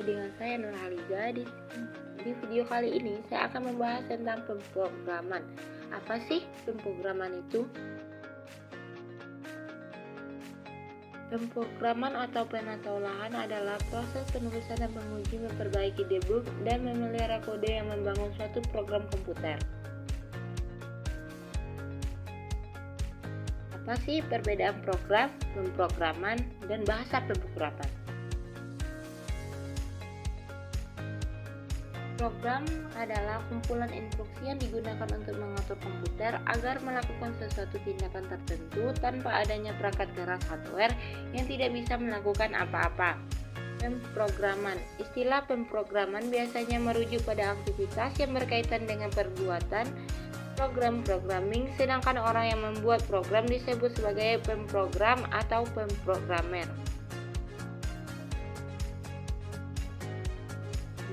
lagi dengan saya Nurhaliza. Di video kali ini saya akan membahas tentang pemrograman. Apa sih pemrograman itu? Pemrograman atau penata olahan adalah proses penulisan dan menguji, memperbaiki, debug, dan memelihara kode yang membangun suatu program komputer. Apa sih perbedaan program, pemrograman, dan bahasa pemrograman? Program adalah kumpulan instruksi yang digunakan untuk mengatur komputer agar melakukan sesuatu tindakan tertentu tanpa adanya perangkat keras hardware yang tidak bisa melakukan apa-apa. Pemrograman. Istilah pemrograman biasanya merujuk pada aktivitas yang berkaitan dengan perbuatan program programming, sedangkan orang yang membuat program disebut sebagai pemrogram atau pemrogramer.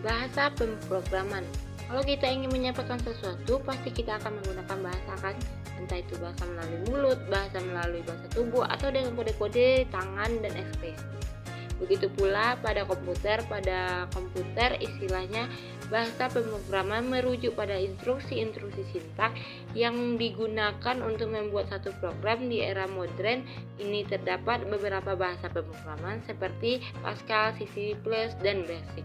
Bahasa pemrograman. Kalau kita ingin menyampaikan sesuatu, pasti kita akan menggunakan bahasa kan? Entah itu bahasa melalui mulut, bahasa melalui bahasa tubuh, atau dengan kode-kode tangan dan ekspresi. Begitu pula pada komputer. Pada komputer istilahnya bahasa pemrograman merujuk pada instruksi-instruksi sintak yang digunakan untuk membuat satu program. Di era modern ini terdapat beberapa bahasa pemrograman seperti Pascal, C++, dan Basic.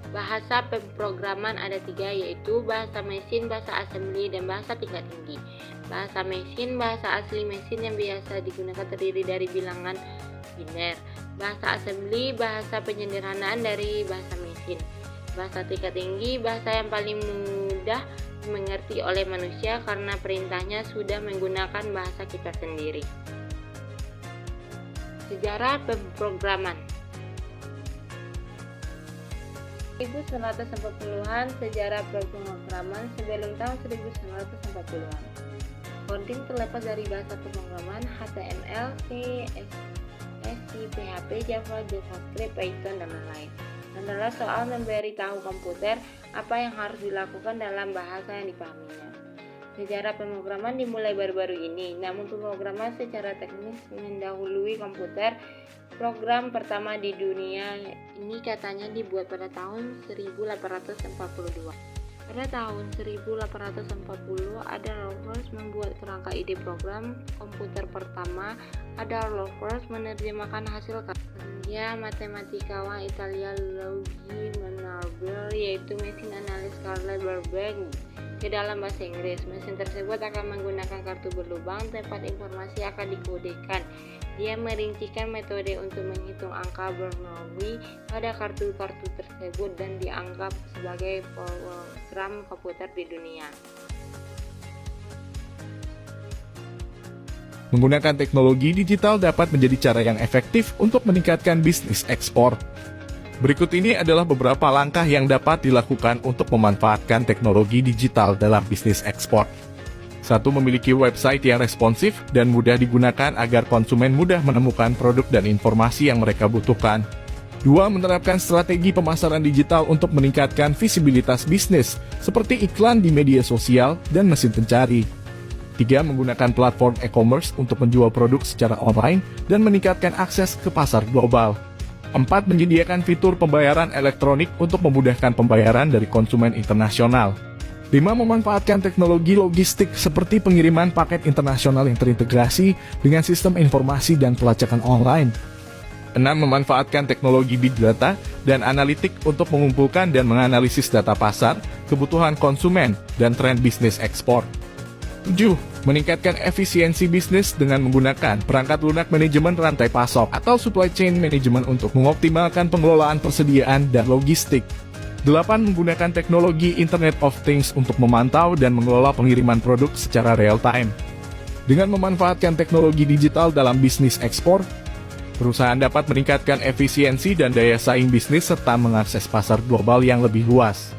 Bahasa pemrograman ada 3, yaitu bahasa mesin, bahasa assembly, dan bahasa tingkat tinggi. Bahasa mesin, bahasa asli mesin yang biasa digunakan terdiri dari bilangan biner. Bahasa assembly, bahasa penyederhanaan dari bahasa mesin. Bahasa tingkat tinggi, bahasa yang paling mudah dimengerti oleh manusia karena perintahnya sudah menggunakan bahasa kita sendiri. Sejarah pemrograman. 1940-an, sejarah pemrograman sebelum tahun 1940-an. Coding terlepas dari bahasa pemrograman HTML, CSS, PHP, Java, JavaScript, Python, dan lain-lain. Adalah soal memberitahu komputer apa yang harus dilakukan dalam bahasa yang dipahaminya. Sejarah pemrograman dimulai baru-baru ini, namun pemrograman secara teknis mendahului komputer. Program pertama di dunia ini katanya dibuat pada tahun 1842. Pada tahun 1840, Ada Lovelace membuat kerangka ide program komputer pertama. Ada Lovelace menerjemahkan hasil karya matematikawan Italia Luigi Manarbell, yaitu mesin analis Carl Babbage, ke dalam bahasa Inggris. Mesin tersebut akan menggunakan kartu berlubang, tempat informasi akan dikodekan. Dia merincikan metode untuk menghitung angka Bernoulli pada kartu-kartu tersebut dan dianggap sebagai program komputer di dunia. Menggunakan teknologi digital dapat menjadi cara yang efektif untuk meningkatkan bisnis ekspor. Berikut ini adalah beberapa langkah yang dapat dilakukan untuk memanfaatkan teknologi digital dalam bisnis ekspor. 1. Memiliki website yang responsif dan mudah digunakan agar konsumen mudah menemukan produk dan informasi yang mereka butuhkan. 2. Menerapkan strategi pemasaran digital untuk meningkatkan visibilitas bisnis, seperti iklan di media sosial dan mesin pencari. 3. Menggunakan platform e-commerce untuk menjual produk secara online dan meningkatkan akses ke pasar global. 4. Menyediakan fitur pembayaran elektronik untuk memudahkan pembayaran dari konsumen internasional. 5. Memanfaatkan teknologi logistik seperti pengiriman paket internasional yang terintegrasi dengan sistem informasi dan pelacakan online. 6. Memanfaatkan teknologi big data dan analitik untuk mengumpulkan dan menganalisis data pasar, kebutuhan konsumen, dan tren bisnis ekspor. 7. Meningkatkan efisiensi bisnis dengan menggunakan perangkat lunak manajemen rantai pasok atau supply chain management untuk mengoptimalkan pengelolaan persediaan dan logistik. 8. Menggunakan teknologi Internet of Things untuk memantau dan mengelola pengiriman produk secara real-time. Dengan memanfaatkan teknologi digital dalam bisnis ekspor, perusahaan dapat meningkatkan efisiensi dan daya saing bisnis serta mengakses pasar global yang lebih luas.